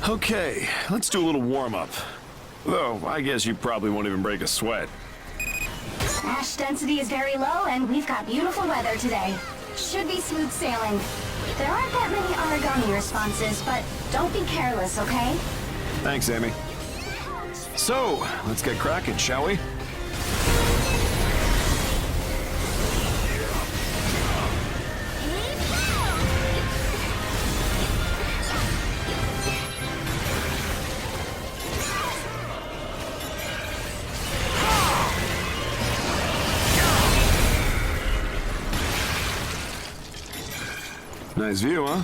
Okay, let's do a little warm-up. Though, I guess you probably won't even break a sweat. Ash density is very low, and we've got beautiful weather today. Should be smooth sailing. There aren't that many origami responses, but don't be careless, okay? Thanks, Amy. So, let's get cracking, shall we? Nice view, huh?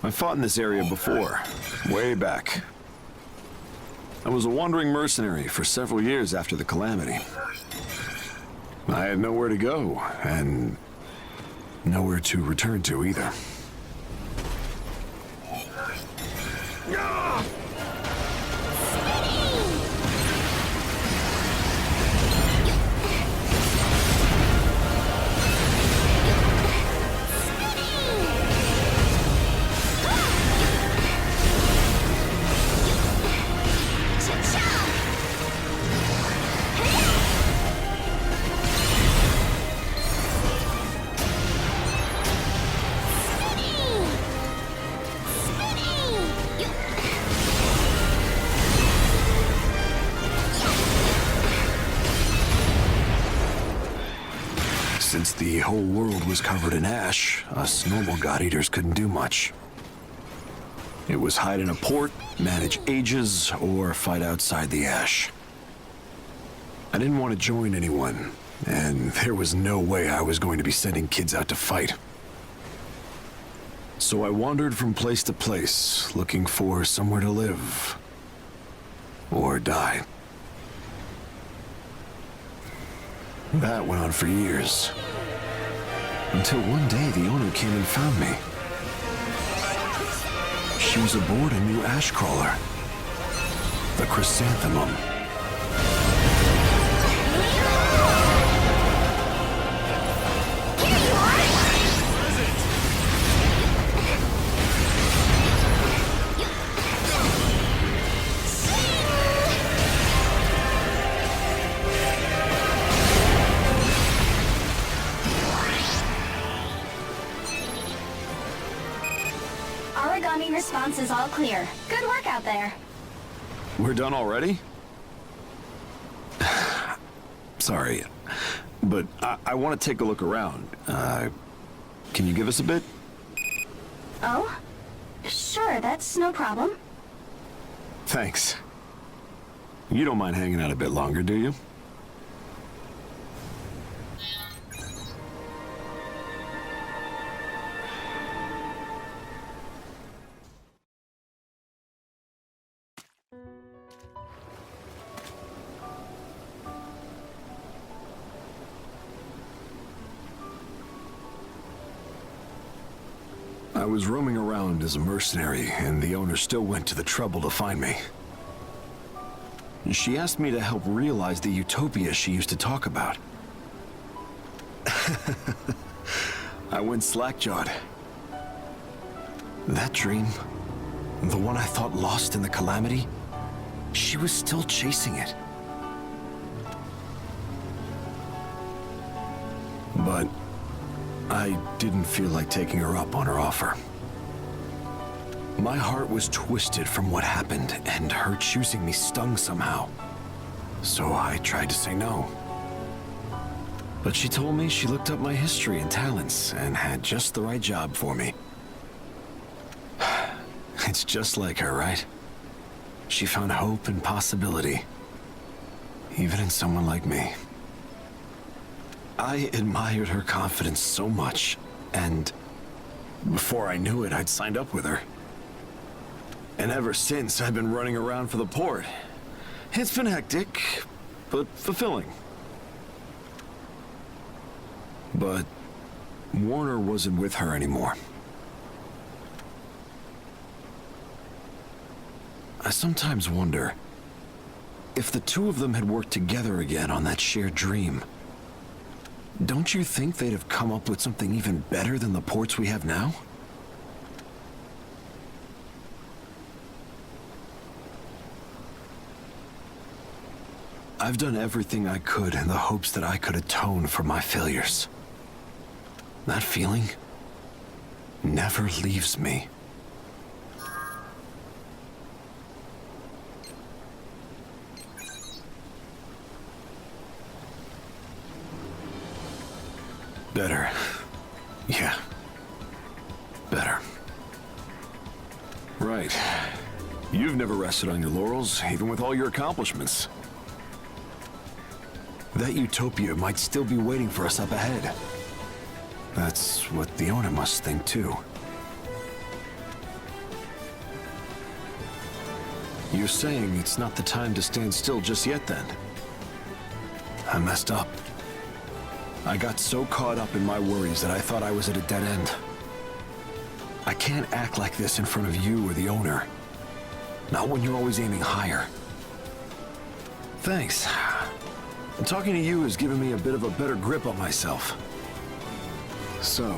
I fought in this area before, way back. I was a wandering mercenary for several years after the calamity. I had nowhere to go, and nowhere to return to either. Since the whole world was covered in ash, us normal God-Eaters couldn't do much. It was hide in a port, manage ages, or fight outside the ash. I didn't want to join anyone, and there was no way I was going to be sending kids out to fight. So I wandered from place to place, looking for somewhere to live. Or die. That went on for years. Until one day the owner came and found me. She was aboard a new ash crawler. The Chrysanthemum. Origami response is all clear. Good work out there. We're done already? Sorry, but I want to take a look around. Can you give us a bit? Oh? Sure, that's no problem. Thanks. You don't mind hanging out a bit longer, do you? I was roaming around as a mercenary, and the owner still went to the trouble to find me. She asked me to help realize the utopia she used to talk about. I went slack-jawed. That dream, the one I thought lost in the calamity, she was still chasing it. But I didn't feel like taking her up on her offer. My heart was twisted from what happened, and her choosing me stung somehow. So I tried to say no. But she told me she looked up my history and talents, and had just the right job for me. It's just like her, right? She found hope and possibility, even in someone like me. I admired her confidence so much, and before I knew it, I'd signed up with her. And ever since, I've been running around for the port. It's been hectic, but fulfilling. But Warner wasn't with her anymore. I sometimes wonder if the two of them had worked together again on that shared dream. Don't you think they'd have come up with something even better than the ports we have now? I've done everything I could in the hopes that I could atone for my failures. That feeling never leaves me. Better. Yeah. Better. Right. You've never rested on your laurels, even with all your accomplishments. That utopia might still be waiting for us up ahead. That's what the owner must think, too. You're saying it's not the time to stand still just yet, then? I messed up. I got so caught up in my worries that I thought I was at a dead end. I can't act like this in front of you or the owner. Not when you're always aiming higher. Thanks. Talking to you has given me a bit of a better grip on myself. So,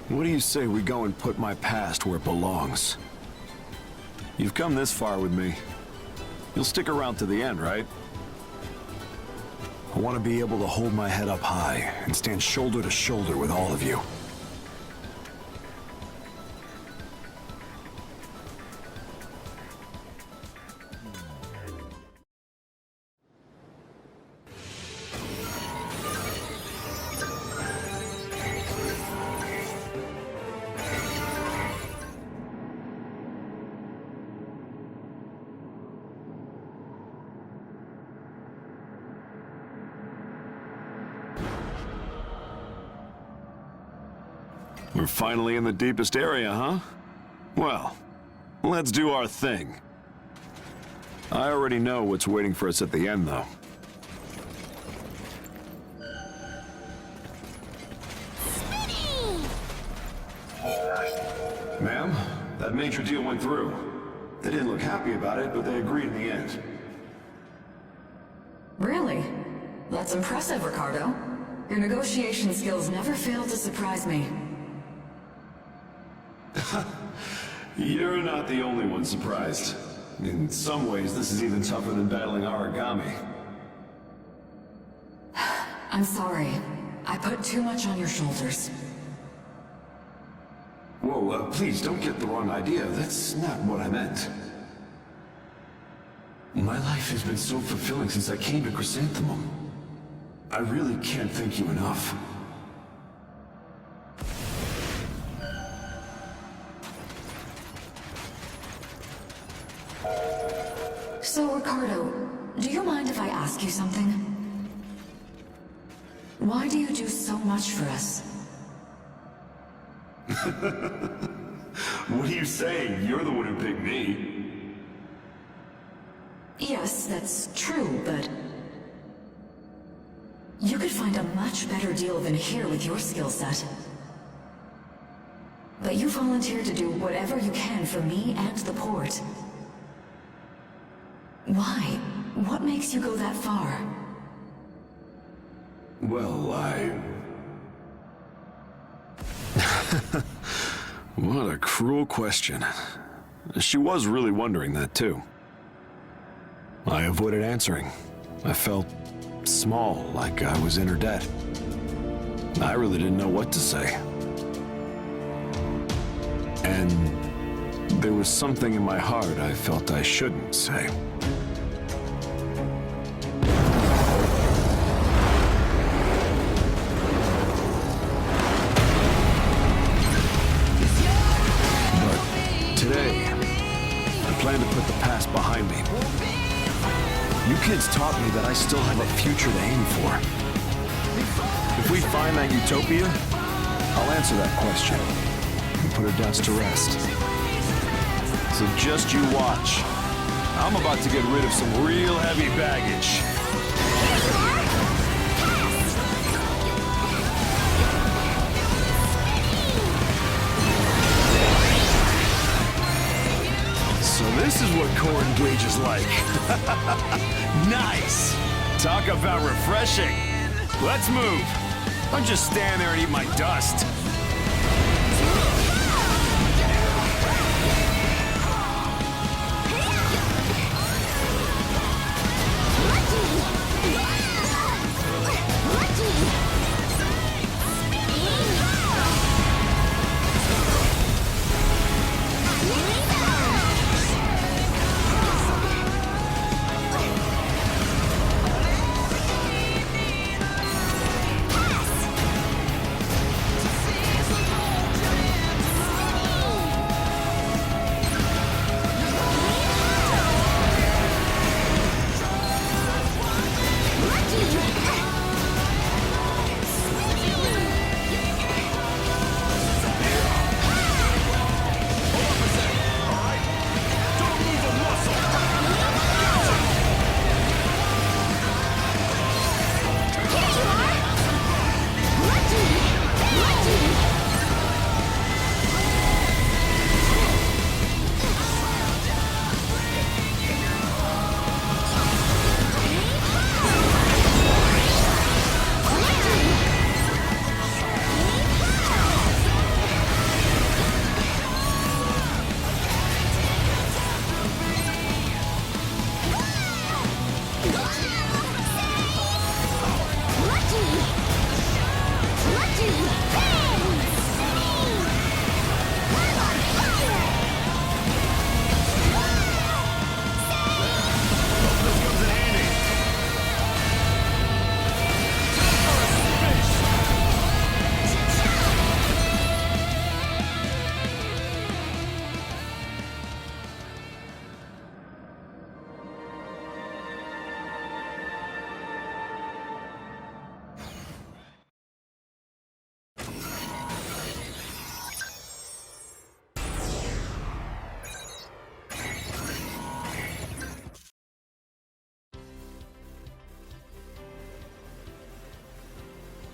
what do you say we go and put my past where it belongs? You've come this far with me. You'll stick around to the end, right? I want to be able to hold my head up high and stand shoulder to shoulder with all of you. We're finally in the deepest area, huh? Well, let's do our thing. I already know what's waiting for us at the end, though. Ma'am, that major deal went through. They didn't look happy about it, but they agreed in the end. Really? That's impressive, Ricardo. Your negotiation skills never fail to surprise me. You're not the only one surprised. In some ways, this is even tougher than battling RWBY. I'm sorry. I put too much on your shoulders. Whoa, please don't get the wrong idea. That's not what I meant. My life has been so fulfilling since I came to Chrysanthemum. I really can't thank you enough. So, Ricardo, do you mind if I ask you something? Why do you do so much for us? What are you saying? You're the one who picked me. Yes, that's true, but... you could find a much better deal than here with your skill set. But you volunteered to do whatever you can for me and the port. Why? What makes you go that far? Well, What a cruel question. She was really wondering that, too. I avoided answering. I felt small, like I was in her debt. I really didn't know what to say. And there was something in my heart I felt I shouldn't say. Today, I plan to put the past behind me. You kids taught me that I still have a future to aim for. If we find that utopia, I'll answer that question and put her doubts to rest. So just you watch. I'm about to get rid of some real heavy baggage. So this is what core engage is like. Nice! Talk about refreshing. Let's move. Don't just stand there and eat my dust.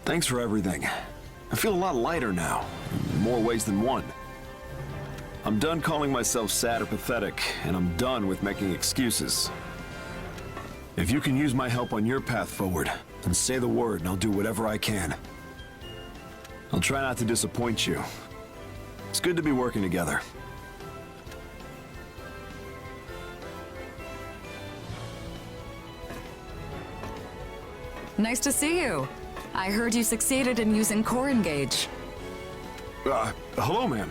Thanks for everything. I feel a lot lighter now, in more ways than one. I'm done calling myself sad or pathetic, and I'm done with making excuses. If you can use my help on your path forward, then say the word and I'll do whatever I can. I'll try not to disappoint you. It's good to be working together. Nice to see you. I heard you succeeded in using core engage. Hello, ma'am.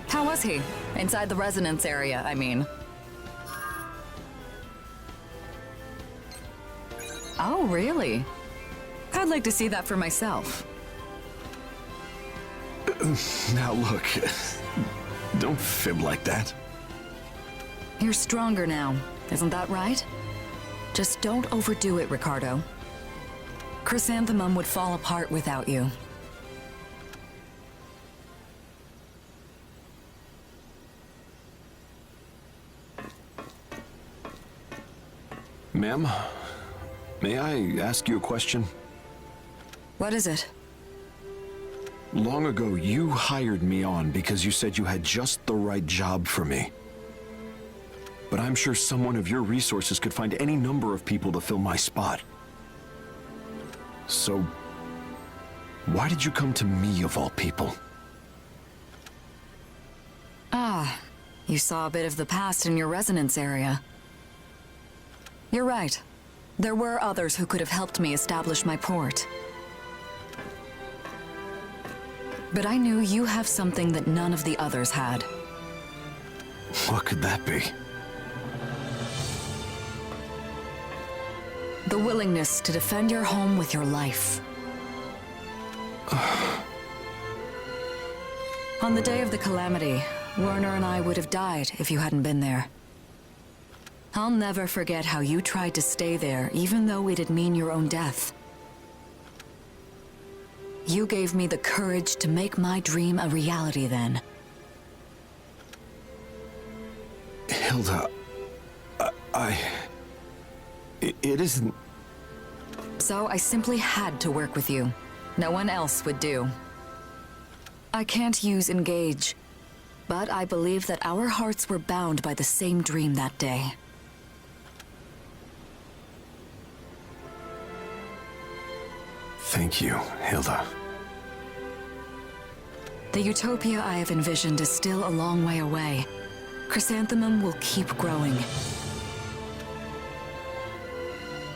How was he? Inside the resonance area, I mean. Oh, really? I'd like to see that for myself. Now look, don't fib like that. You're stronger now, isn't that right? Just don't overdo it, Ricardo. Chrysanthemum would fall apart without you. Ma'am, may I ask you a question? What is it? Long ago, you hired me on because you said you had just the right job for me. But I'm sure someone of your resources could find any number of people to fill my spot. So, why did you come to me of all people? Ah, you saw a bit of the past in your resonance area. You're right. There were others who could have helped me establish my port. But I knew you have something that none of the others had. What could that be? The willingness to defend your home with your life. On the day of the calamity, Werner and I would have died if you hadn't been there. I'll never forget how you tried to stay there, even though it'd mean your own death. You gave me the courage to make my dream a reality then. Hilda, It isn't... So I simply had to work with you. No one else would do. I can't use engage, but I believe that our hearts were bound by the same dream that day. Thank you, Hilda. The utopia I have envisioned is still a long way away. Chrysanthemum will keep growing.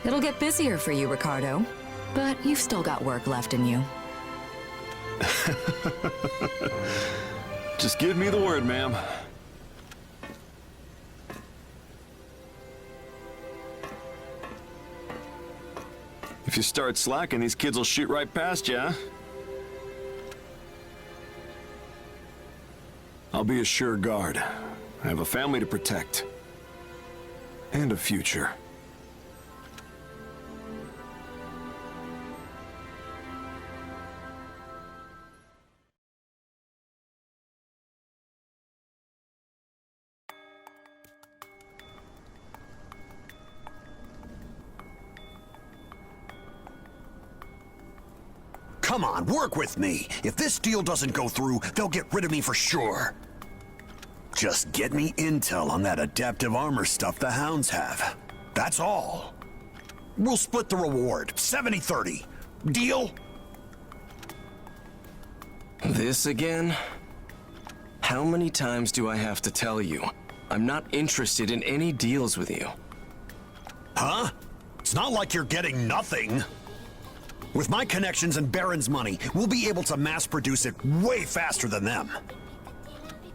It'll get busier for you, Ricardo, but you've still got work left in you. Just give me the word, ma'am. If you start slacking, these kids will shoot right past you, huh? I'll be a sure guard. I have a family to protect. And a future. Come on, work with me. If this deal doesn't go through, they'll get rid of me for sure. Just get me intel on that adaptive armor stuff the Hounds have. That's all. We'll split the reward, 70-30. Deal? This again? How many times do I have to tell you? I'm not interested in any deals with you. Huh? It's not like you're getting nothing. With my connections and Baron's money, we'll be able to mass produce it way faster than them.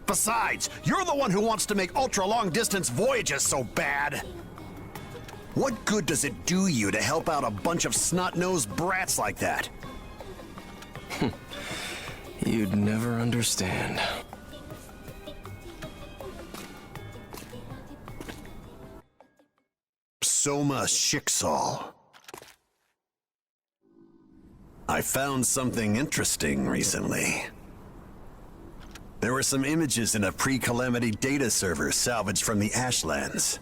Besides, you're the one who wants to make ultra-long-distance voyages so bad. What good does it do you to help out a bunch of snot-nosed brats like that? You'd never understand. Soma Schicksal. I found something interesting recently. There were some images in a pre-calamity data server salvaged from the Ashlands.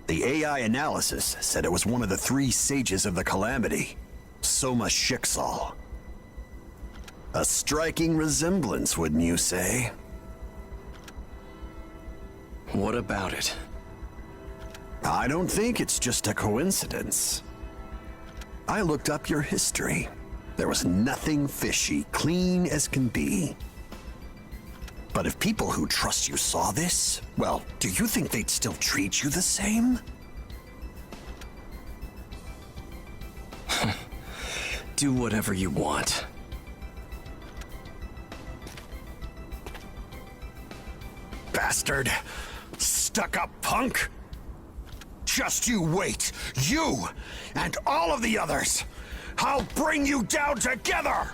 The AI analysis said it was one of the 3 sages of the calamity, Soma Schicksal. A striking resemblance, wouldn't you say? What about it? I don't think it's just a coincidence. I looked up your history. There was nothing fishy, clean as can be. But if people who trust you saw this, well, do you think they'd still treat you the same? Do whatever you want. Bastard! Stuck-up punk! Just you wait! You and all of the others! I'll bring you down together!